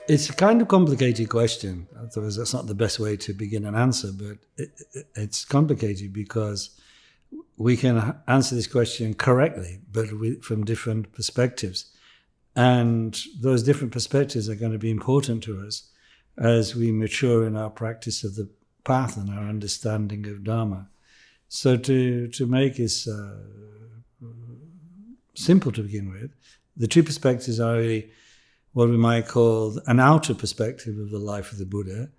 It's a kind of complicated question. Otherwise, that's not the best way to begin an answer, but it's complicated because we can answer this question correctly, but from different perspectives. And those different perspectives are going to be important to us as we mature in our practice of the path and our understanding of Dharma. So to make this simple to begin with, the two perspectives are really what we might call an outer perspective of the life of the Buddha,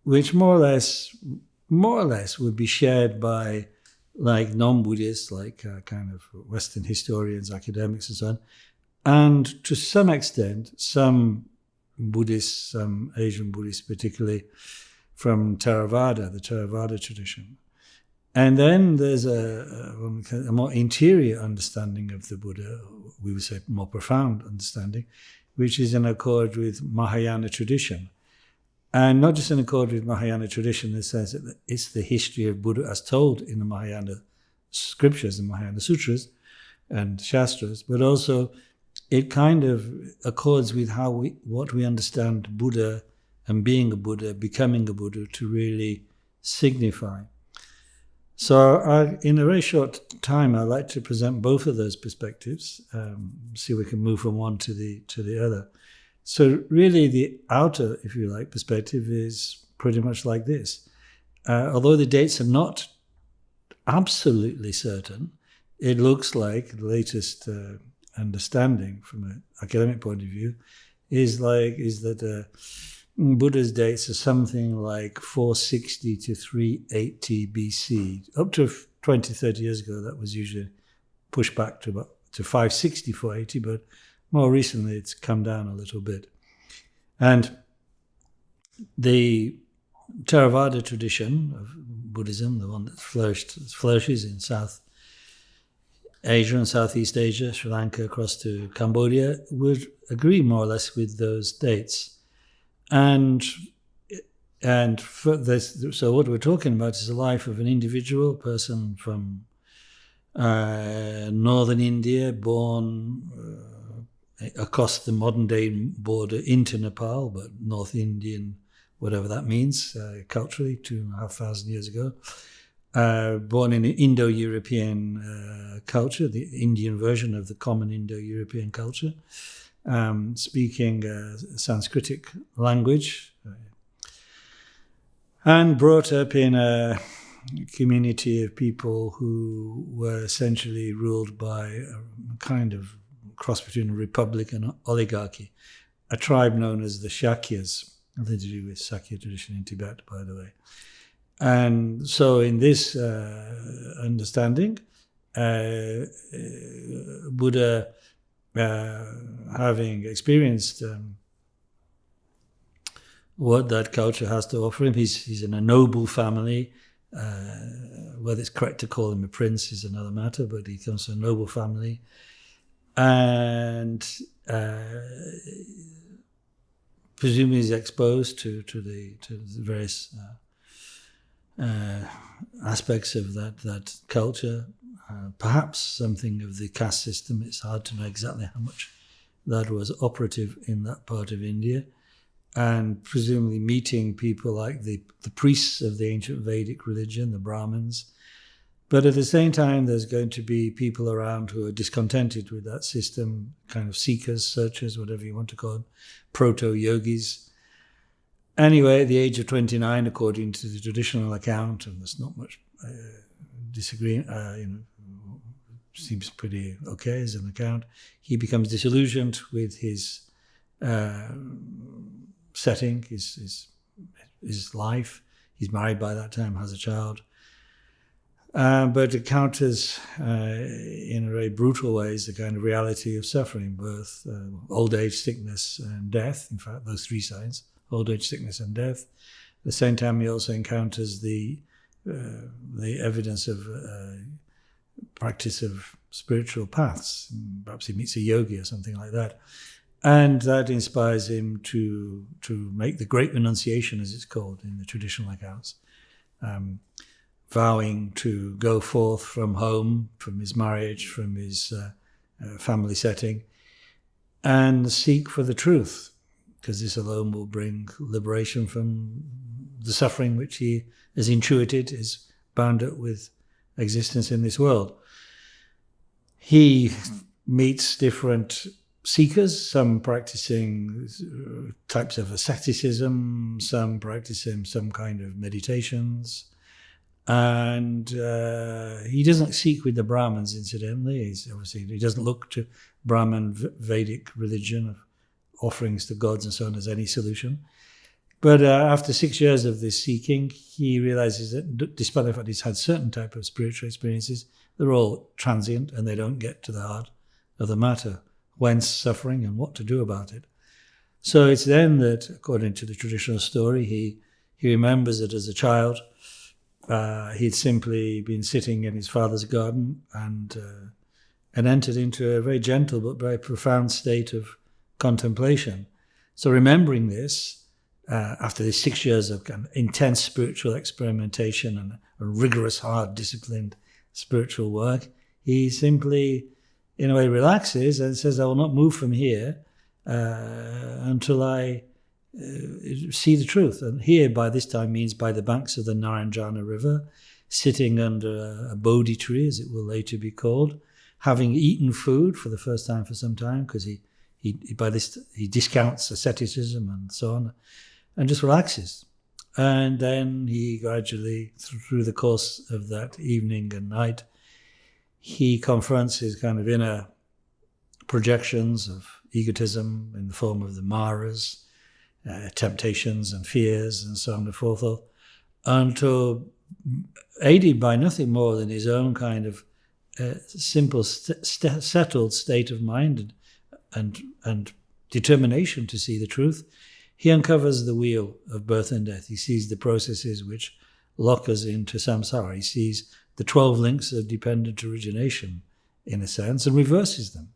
which more or less would be shared by like non-Buddhists, like kind of Western historians, academics and so on, and to some extent, some Buddhists, some Asian Buddhists particularly, from Theravada, the Theravada tradition. And then there's a more interior understanding of the Buddha, we would say more profound understanding, which is in accord with Mahayana tradition. And not just in accord with Mahayana tradition in the sense that it's the history of Buddha as told in the Mahayana scriptures, the Mahayana sutras and shastras, but also it kind of accords with what we understand Buddha and being a Buddha, becoming a Buddha to really signify. So in a very short time, I'd like to present both of those perspectives, see if we can move from one to the other. So really the outer, if you like, perspective is pretty much like this. Although the dates are not absolutely certain, it looks like the latest understanding from an academic point of view is that Buddha's dates are something like 460 to 380 BC. Up to 20, 30 years ago, that was usually pushed back to 560, 480, but more recently it's come down a little bit. And the Theravada tradition of Buddhism, the one that flourishes in South Asia and Southeast Asia, Sri Lanka across to Cambodia, would agree more or less with those dates. And for this, so what we're talking about is the life of an individual person from northern India, born across the modern-day border into Nepal, but North Indian, whatever that means, culturally, 2,500 years ago. Born in an Indo-European culture, the Indian version of the common Indo-European culture. Speaking Sanskritic language, and brought up in a community of people who were essentially ruled by a kind of cross between a republic and an oligarchy, a tribe known as the Shakyas, nothing to do with Sakya tradition in Tibet, by the way. And so in this understanding, Buddha, having experienced what that culture has to offer him, he's in a noble family. Whether it's correct to call him a prince is another matter, but he comes from a noble family. And presumably he's exposed to the various aspects of that culture. Perhaps something of the caste system. It's hard to know exactly how much that was operative in that part of India. And presumably meeting people like the priests of the ancient Vedic religion, the Brahmins. But at the same time, there's going to be people around who are discontented with that system, kind of seekers, searchers, whatever you want to call them, proto-yogis. Anyway, at the age of 29, according to the traditional account, and there's not much disagreeing, seems pretty okay as an account, he becomes disillusioned with his setting, his life. He's married by that time, has a child. But encounters in very brutal ways the kind of reality of suffering, birth, old age, sickness, and death. In fact, those three signs, old age, sickness, and death. At the same time, he also encounters the evidence of practice of spiritual paths. Perhaps he meets a yogi or something like that. And that inspires him to make the great renunciation, as it's called in the traditional accounts, vowing to go forth from home, from his marriage, from his family setting, and seek for the truth. because this alone will bring liberation from the suffering which he has intuited is bound up with existence in this world. He meets different seekers, some practicing types of asceticism, some practicing some kind of meditations. And he doesn't seek with the Brahmins, incidentally. He doesn't look to Brahman Vedic religion of offerings to gods and so on as any solution. But after 6 years of this seeking, he realizes that despite the fact he's had certain type of spiritual experiences, they're all transient and they don't get to the heart of the matter, whence suffering and what to do about it. So it's then that, according to the traditional story, he remembers that as a child, he'd simply been sitting in his father's garden and entered into a very gentle but very profound state of contemplation. So remembering this, after these 6 years of kind of intense spiritual experimentation and rigorous, hard, disciplined spiritual work, he simply, in a way, relaxes and says, I will not move from here until I see the truth. And here, by this time, means by the banks of the Naranjana River, sitting under a Bodhi tree, as it will later be called, having eaten food for the first time for some time, because he discounts asceticism and so on, and just relaxes. And then he gradually, through the course of that evening and night, he confronts his kind of inner projections of egotism in the form of the maras, temptations and fears and so on and so forth, until, aided by nothing more than his own kind of simple, settled state of mind and determination to see the truth, he uncovers the wheel of birth and death. He sees the processes which lock us into samsara. He sees the 12 links of dependent origination, in a sense, and reverses them,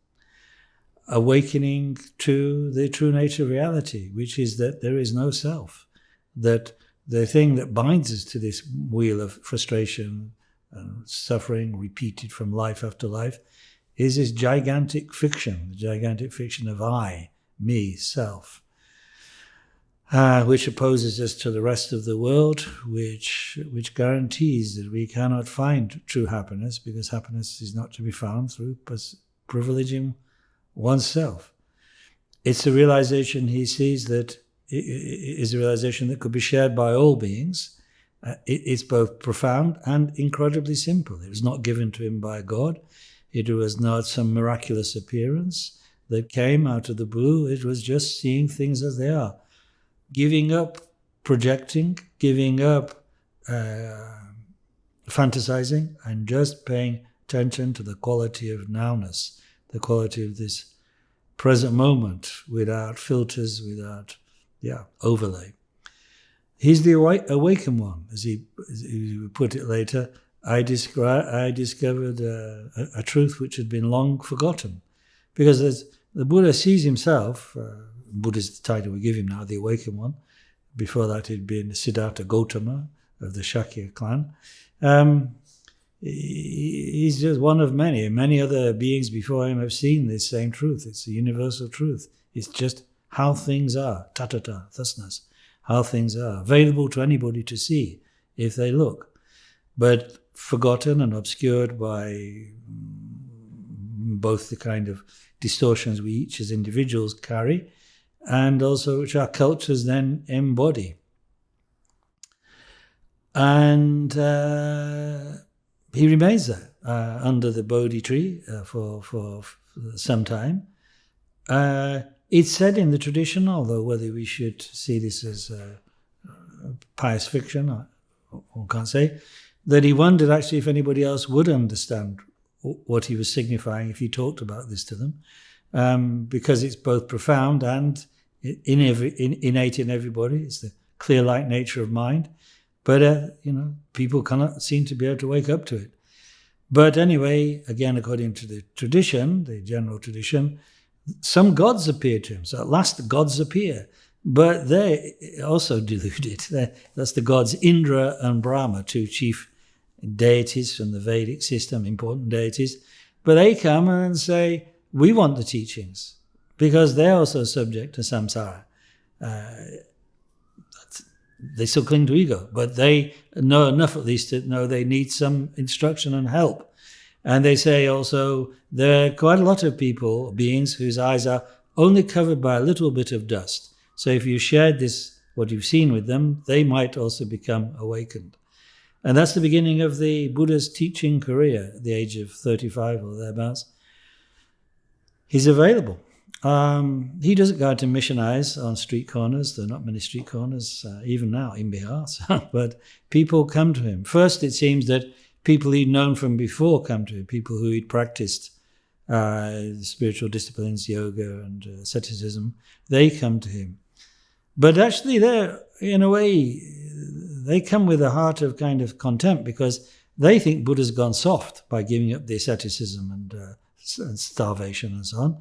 awakening to the true nature of reality, which is that there is no self, that the thing that binds us to this wheel of frustration and suffering repeated from life after life is this gigantic fiction, the gigantic fiction of I, me, self, which opposes us to the rest of the world, which guarantees that we cannot find true happiness, because happiness is not to be found through privileging oneself. It's a realization he sees that is a realization that could be shared by all beings. It's both profound and incredibly simple. It was not given to him by God. It was not some miraculous appearance that came out of the blue. It was just seeing things as they are. Giving up projecting, giving up fantasizing, and just paying attention to the quality of nowness, the quality of this present moment, without filters, without overlay. He's the awakened one, as he would put it later. I discovered a truth which had been long forgotten, because as the Buddha sees himself, Buddha is the title we give him now, the awakened one. Before that, he'd been Siddhartha Gautama of the Shakya clan. He's just one of many, and many other beings before him have seen this same truth. It's a universal truth. It's just how things are, tatata, thusness, how things are, available to anybody to see if they look, but forgotten and obscured by both the kind of distortions we each as individuals carry, and also which our cultures then embody. And he remains there under the Bodhi tree for some time. It's said in the tradition, although whether we should see this as pious fiction, I can't say, that he wondered actually if anybody else would understand what he was signifying if he talked about this to them, because it's both profound and innate in everybody. It's the clear light nature of mind, but people cannot seem to be able to wake up to it. But anyway, again, according to the tradition, the general tradition, some gods appear to him. So at last the gods appear, but they're also deluded. That's the gods Indra and Brahma, two chief deities from the Vedic system, important deities. But they come and say, we want the teachings, because they're also subject to samsara. they still cling to ego, but they know enough at least to know they need some instruction and help. And they say also there are quite a lot of people, beings, whose eyes are only covered by a little bit of dust. So if you shared this, what you've seen with them, they might also become awakened. And that's the beginning of the Buddha's teaching career at the age of 35 or thereabouts. He's available. He doesn't go out to missionize on street corners. There are not many street corners, even now in Bihar. But people come to him. First, it seems that people he'd known from before come to him, people who he'd practiced spiritual disciplines, yoga and asceticism, they come to him. But actually, they're, in a way, they come with a heart of kind of contempt because they think Buddha's gone soft by giving up the asceticism and starvation and so on.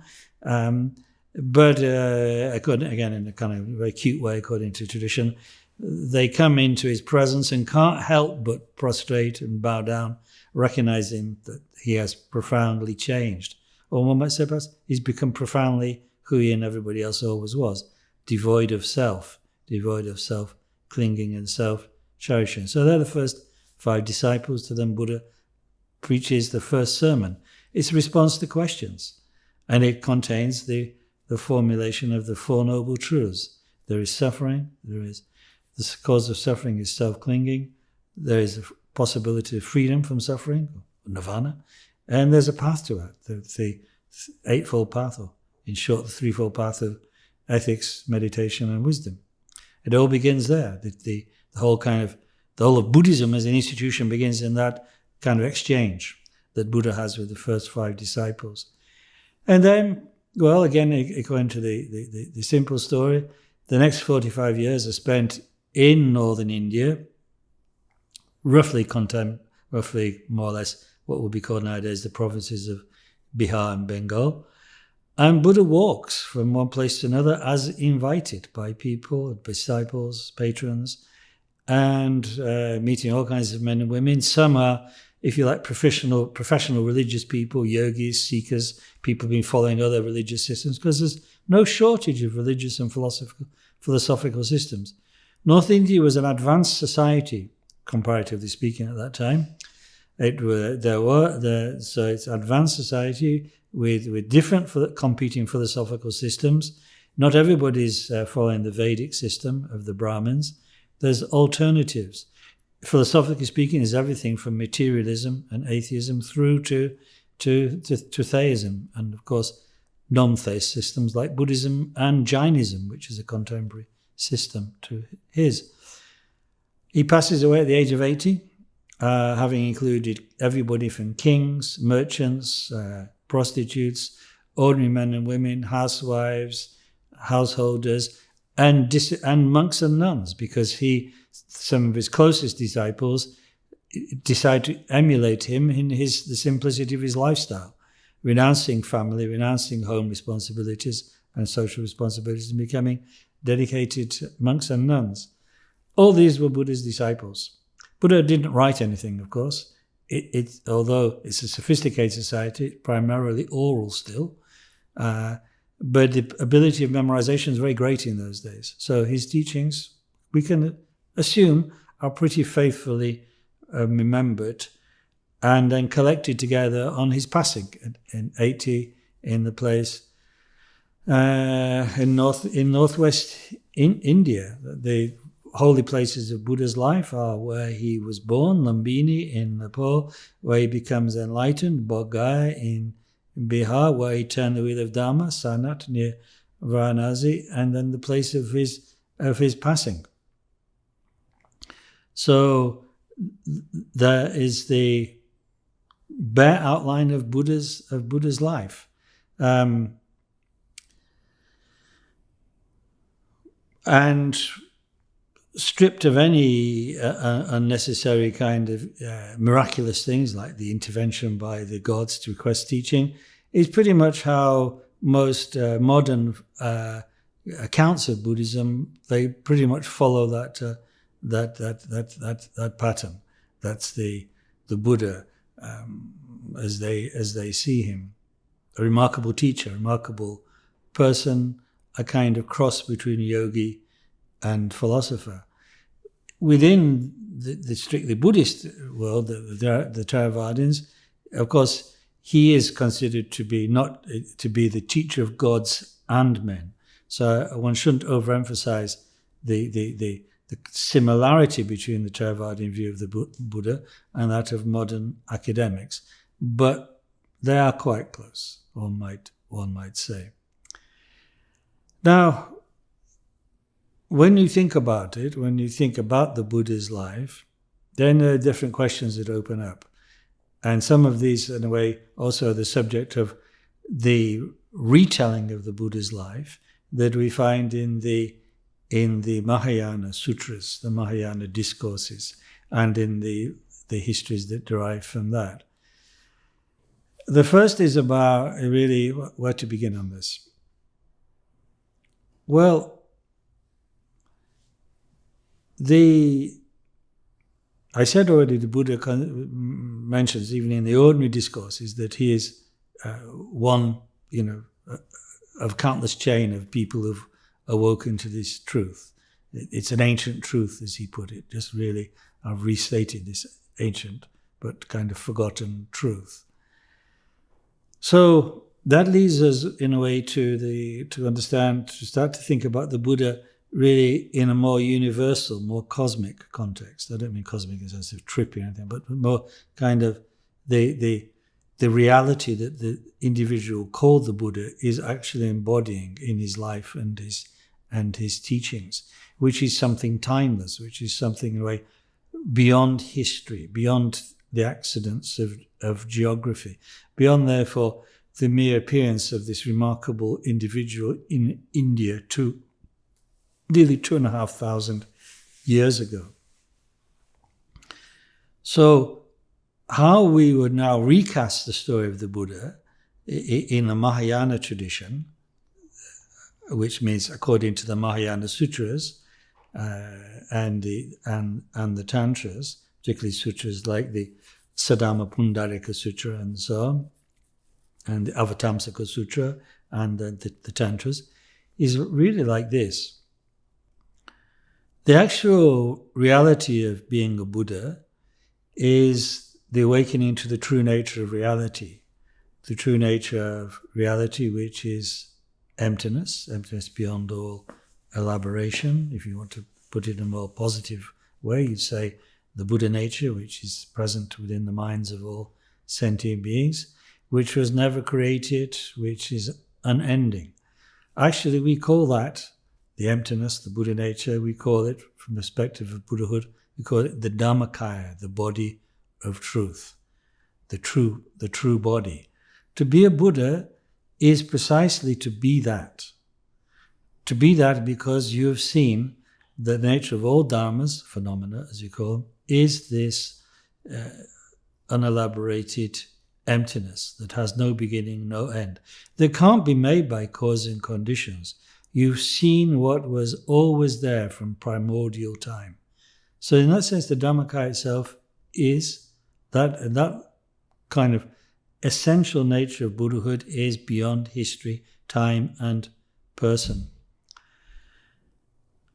But according, again, in a kind of very cute way, according to tradition, they come into his presence and can't help but prostrate and bow down, recognizing that he has profoundly changed. Or one might say perhaps he's become profoundly who he and everybody else always was, devoid of self-clinging and self-cherishing. So they're the first 5 disciples. To them Buddha preaches the first sermon. It's a response to questions, and it contains the formulation of the 4 noble truths. There is suffering, the cause of suffering is self-clinging, there is a possibility of freedom from suffering, nirvana, and there's a path to that, the eightfold path, or in short, the threefold path of ethics, meditation, and wisdom. It all begins there. The whole of Buddhism as an institution begins in that kind of exchange that Buddha has with the first 5 disciples. And then, well, again, according to the simple story, the next 45 years are spent in northern India, roughly more or less what would be called nowadays the provinces of Bihar and Bengal. And Buddha walks from one place to another as invited by people, disciples, patrons, and meeting all kinds of men and women. Some are, if you like, professional religious people, yogis, seekers, people who've been following other religious systems, because there's no shortage of religious and philosophical systems. North India was an advanced society, comparatively speaking, at that time. So it's advanced society with different competing philosophical systems. Not everybody's following the Vedic system of the Brahmins. There's alternatives. Philosophically speaking, is everything from materialism and atheism through to theism, and of course non-theist systems like Buddhism and Jainism, which is a contemporary system to his. He passes away at the age of 80, having included everybody from kings, merchants, prostitutes, ordinary men and women, housewives, householders, and monks and nuns, because some of his closest disciples decide to emulate him in the simplicity of his lifestyle, renouncing family, renouncing home responsibilities and social responsibilities, and becoming dedicated monks and nuns. All these were Buddha's disciples. Buddha didn't write anything, of course. Although it's a sophisticated society, primarily oral still, but the ability of memorization is very great in those days. So his teachings, we can assume, are pretty faithfully remembered and then collected together on his passing in 80 in the place in northwest India. The holy places of Buddha's life are where he was born, Lumbini in Nepal, where he becomes enlightened, Bodh Gaya in Bihar, where he turned the wheel of Dharma, Sanat near Varanasi, and then the place of his passing. So there is the bare outline of Buddha's life. And stripped of any unnecessary kind of miraculous things like the intervention by the gods to request teaching, is pretty much how most modern accounts of Buddhism, they pretty much follow that pattern. That's the Buddha as they see him, a remarkable teacher, a remarkable person, a kind of cross between yogi and philosopher. Within the strictly Buddhist world, the Theravadins, of course, he is considered to be the teacher of gods and men. So one shouldn't overemphasize the similarity between the Theravadin view of the Buddha and that of modern academics, but they are quite close, one might say. Now, when you think about it, when you think about the Buddha's life, then there are different questions that open up. And some of these, in a way, also are the subject of the retelling of the Buddha's life that we find in the Mahayana sutras, the Mahayana discourses, and in the histories that derive from that. The first is about really where to begin on this. Well, I said already the Buddha mentions, even in the ordinary discourses, that he is one, of countless chain of people who've awoken to this truth. It's an ancient truth, as he put it. Just really, I've restated this ancient but kind of forgotten truth. So that leads us, in a way, to start to think about the Buddha really in a more universal, more cosmic context. I don't mean cosmic in the sense of trippy or anything, but more kind of the reality that the individual called the Buddha is actually embodying in his life and his teachings, which is something timeless, which is something in a way beyond history, beyond the accidents of geography, beyond, therefore, the mere appearance of this remarkable individual in India nearly 2,500 years ago. So how we would now recast the story of the Buddha in the Mahayana tradition, which means according to the Mahayana sutras and the tantras, particularly sutras like the Saddharma Pundarika Sutra and so on, and the Avatamsaka Sutra and the tantras, is really like this. The actual reality of being a Buddha is the awakening to the true nature of reality. The true nature of reality, which is emptiness beyond all elaboration. If you want to put it in a more positive way, you'd say the Buddha nature, which is present within the minds of all sentient beings, which was never created, which is unending. Actually, we call that the emptiness, the Buddha nature, we call it, from the perspective of Buddhahood, we call it the Dhammakaya, the body of truth, the true body. To be a Buddha is precisely to be that. To be that because you have seen the nature of all dharmas, phenomena as you call them, is this unelaborated emptiness that has no beginning, no end. That can't be made by cause and conditions. You've seen what was always there from primordial time. So in that sense, the Dhammakaya itself is that kind of essential nature of Buddhahood is beyond history, time, and person.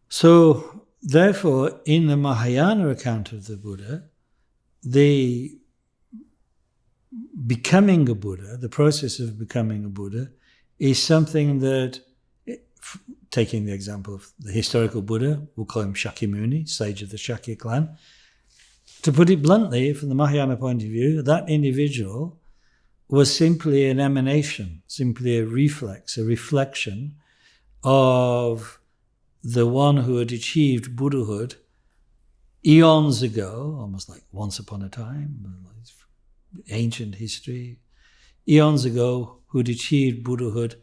So therefore, in the Mahayana account of the Buddha, the becoming a Buddha, the process of becoming a Buddha, is something that, taking the example of the historical Buddha, we'll call him Shakyamuni, sage of the Shakya clan. To put it bluntly, from the Mahayana point of view, that individual was simply an emanation, simply a reflex, a reflection of the one who had achieved Buddhahood eons ago, almost like once upon a time, ancient history, eons ago, who'd achieved Buddhahood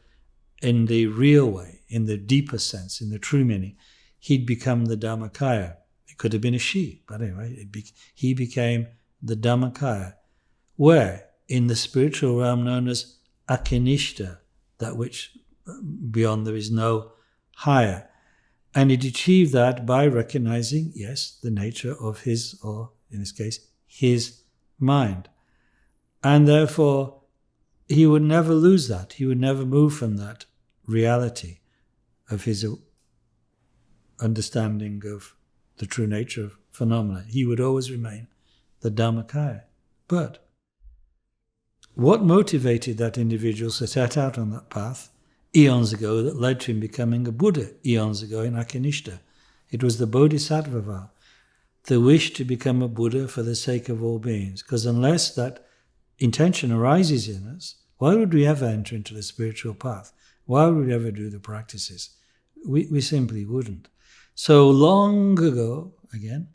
in the real way, in the deeper sense, in the true meaning. He'd become the Dhammakaya. It could have been a she, but anyway, he became the Dhammakaya, where in the spiritual realm known as Akinishta, that which beyond there is no higher. And he'd achieved that by recognizing, yes, the nature of his, or in this case, his mind. And therefore, he would never lose that. He would never move from that reality. of his understanding of the true nature of phenomena. He would always remain the Dharmakaya. But what motivated that individual to set out on that path eons ago that led to him becoming a Buddha eons ago in Akinishta? It was the Bodhisattva vow, the wish to become a Buddha for the sake of all beings. Because unless that intention arises in us, why would we ever enter into the spiritual path? Why would we ever do the practices? We simply wouldn't. So long ago, again,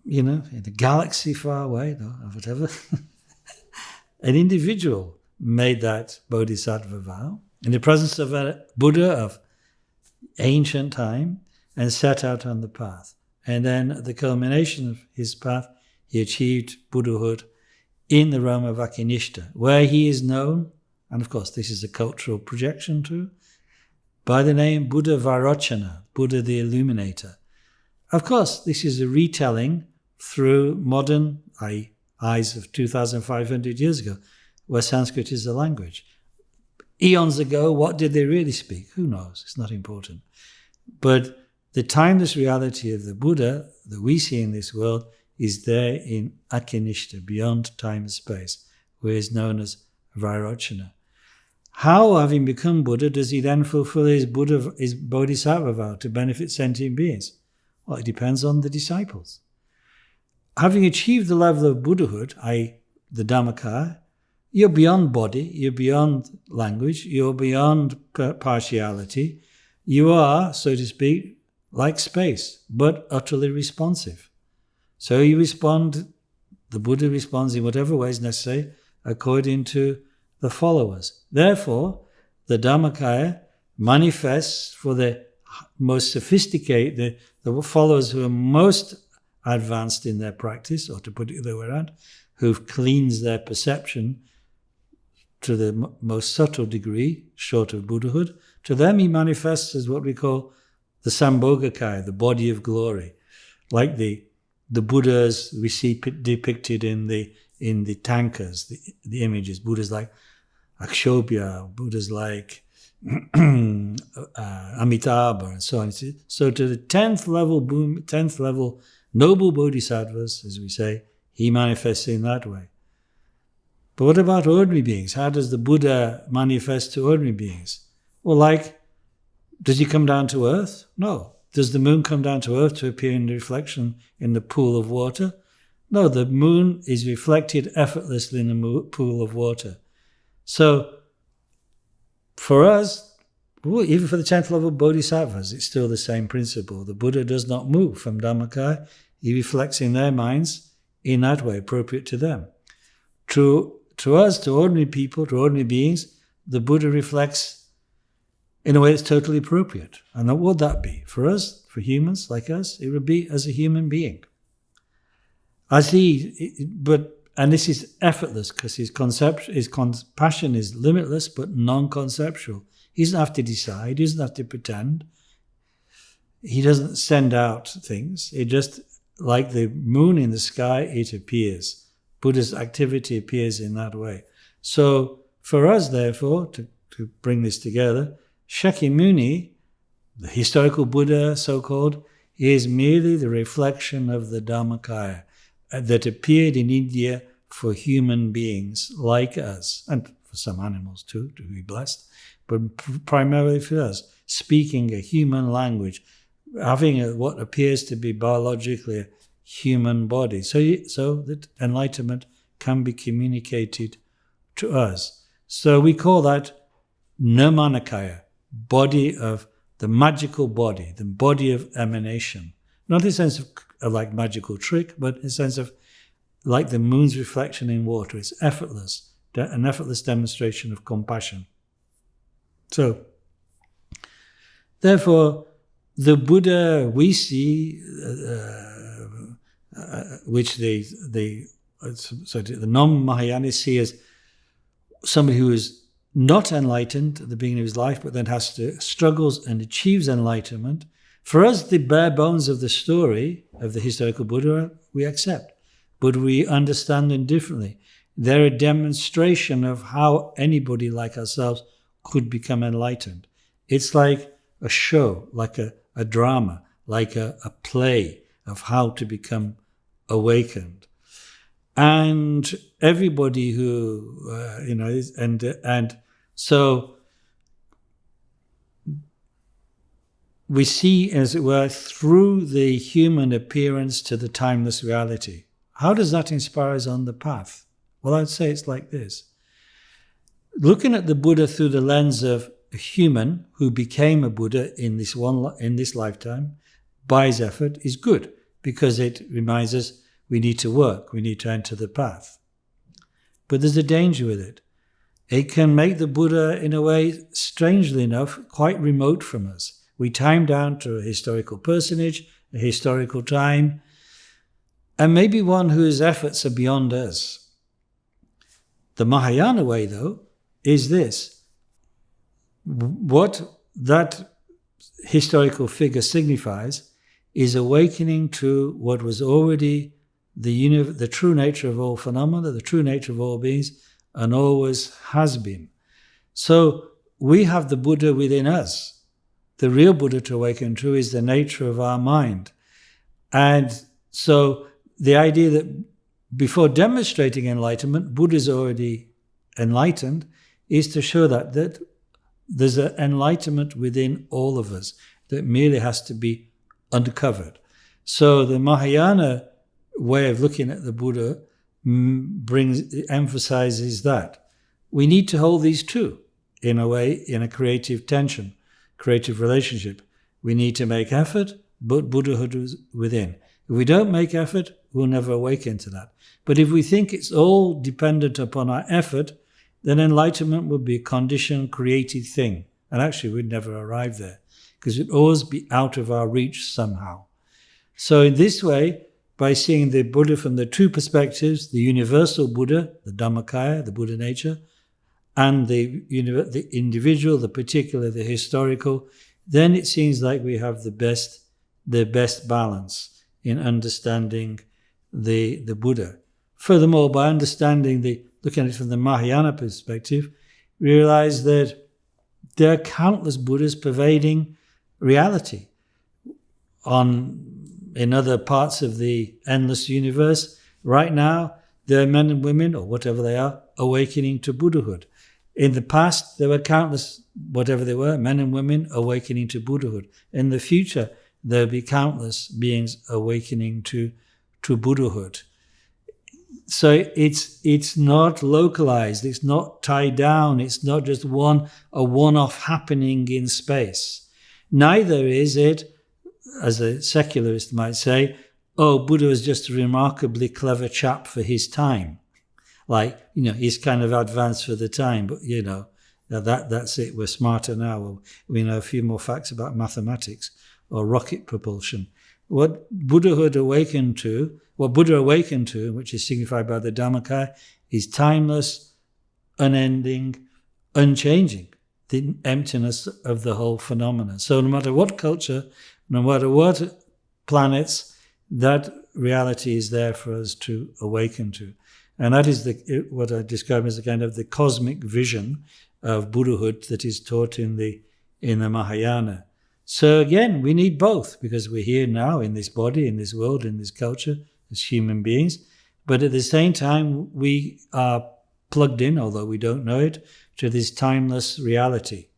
in a galaxy far away, or whatever, an individual made that Bodhisattva vow in the presence of a Buddha of ancient time and set out on the path. And then at the culmination of his path, he achieved Buddhahood in the realm of Akinishta, where he is known, and of course this is a cultural projection too, by the name Buddha Vairochana, Buddha the Illuminator. Of course, this is a retelling through modern eyes of 2,500 years ago, where Sanskrit is the language. Eons ago, what did they really speak? Who knows? It's not important. But the timeless reality of the Buddha that we see in this world is there in Akinishta, beyond time and space, where he is known as Vairochana. How, having become Buddha, does he then fulfill his Bodhisattva vow to benefit sentient beings? Well, it depends on the disciples. Having achieved the level of Buddhahood, i.e. the Dharmakaya, you're beyond body, you're beyond language, you're beyond partiality. You are, so to speak, like space, but utterly responsive. So you respond, the Buddha responds in whatever way is necessary according to the followers. Therefore, the Dharmakaya manifests for the most sophisticated, the followers who are most advanced in their practice, or to put it the other way around, who've cleansed their perception to the most subtle degree, short of Buddhahood. To them he manifests as what we call the Sambhogakaya, the body of glory, like the Buddhas we see depicted in the tankas, the images. Buddhas like Akshobhya, Buddhas like Amitabha, and so on. So to the 10th level noble bodhisattvas, as we say, he manifests in that way. But what about ordinary beings? How does the Buddha manifest to ordinary beings? Well, does he come down to earth? No. Does the moon come down to earth to appear in the reflection in the pool of water? No, the moon is reflected effortlessly in the pool of water. So, for us, even for the 10th level bodhisattvas, it's still the same principle. The Buddha does not move from Dharmakaya. He reflects in their minds in that way, appropriate to them. To us, to ordinary people, to ordinary beings, the Buddha reflects in a way that's totally appropriate. And what would that be? For us, for humans like us, it would be as a human being. And this is effortless because his compassion is limitless but non-conceptual. He doesn't have to decide, he doesn't have to pretend. He doesn't send out things. It just, like the moon in the sky, it appears. Buddha's activity appears in that way. So for us, therefore, to bring this together, Shakyamuni, the historical Buddha, so-called, is merely the reflection of the Dharmakaya that appeared in India for human beings like us, and for some animals too, to be blessed, but primarily for us, speaking a human language, having what appears to be biologically a human body, so that enlightenment can be communicated to us. So we call that Nirmanakaya, body of the magical body, the body of emanation. Not in the sense of like magical trick, but in the sense of like the moon's reflection in water. It's effortless, an effortless demonstration of compassion. So, therefore, the Buddha we see, which the non-Mahayanists see as somebody who is not enlightened at the beginning of his life, but then struggles and achieves enlightenment. For us, the bare bones of the story of the historical Buddha we accept, but we understand them differently. They're a demonstration of how anybody like ourselves could become enlightened. It's like a show, like a drama, like a play of how to become awakened. And everybody who, and so we see, as it were, through the human appearance to the timeless reality. How does that inspire us on the path? Well, I'd say it's like this. Looking at the Buddha through the lens of a human who became a Buddha in this lifetime by his effort is good, because it reminds us we need to work, we need to enter the path. But there's a danger with it. It can make the Buddha, in a way, strangely enough, quite remote from us. We time down to a historical personage, a historical time, and maybe one whose efforts are beyond us. The Mahayana way, though, is this. What that historical figure signifies is awakening to what was already the true nature of all phenomena, the true nature of all beings, and always has been. So we have the Buddha within us. The real Buddha to awaken to is the nature of our mind. And so the idea that before demonstrating enlightenment, Buddha is already enlightened, is to show that there's an enlightenment within all of us that merely has to be uncovered. So the Mahayana way of looking at the Buddha emphasizes that. We need to hold these two, in a way, in a creative tension, creative relationship. We need to make effort, but Buddhahood is within. If we don't make effort, we'll never awaken to that. But if we think it's all dependent upon our effort, then enlightenment would be a conditioned, created thing. And actually, we'd never arrive there, because it'd always be out of our reach somehow. So in this way, by seeing the Buddha from the two perspectives, the universal Buddha, the Dhammakaya, the Buddha nature, and the individual, the particular, the historical, then it seems like we have the best balance in understanding the Buddha. Furthermore, by understanding looking at it from the Mahayana perspective, realize that there are countless Buddhas pervading reality. In other parts of the endless universe, right now, there are men and women, or whatever they are, awakening to Buddhahood. In the past, there were countless, whatever they were, men and women awakening to Buddhahood. In the future, there'll be countless beings awakening to Buddhahood. So it's not localized, it's not tied down, it's not just a one-off happening in space. Neither is it, as a secularist might say, Buddha was just a remarkably clever chap for his time. Like, he's kind of advanced for the time, but, that's it, we're smarter now. We know a few more facts about mathematics or rocket propulsion. What Buddha awakened to, which is signified by the Dhammakaya, is timeless, unending, unchanging, the emptiness of the whole phenomena. So no matter what culture, no matter what planets, that reality is there for us to awaken to. And that is what I describe as a kind of the cosmic vision of Buddhahood that is taught in the Mahayana. So again, we need both, because we're here now in this body, in this world, in this culture, as human beings. But at the same time, we are plugged in, although we don't know it, to this timeless reality,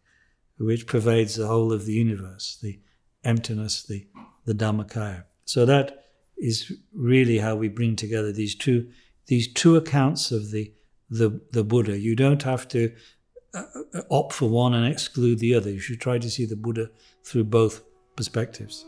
which pervades the whole of the universe, the emptiness, the Dhammakaya. So that is really how we bring together these two accounts of the Buddha. You don't have to opt for one and exclude the other. You should try to see the Buddha through both perspectives.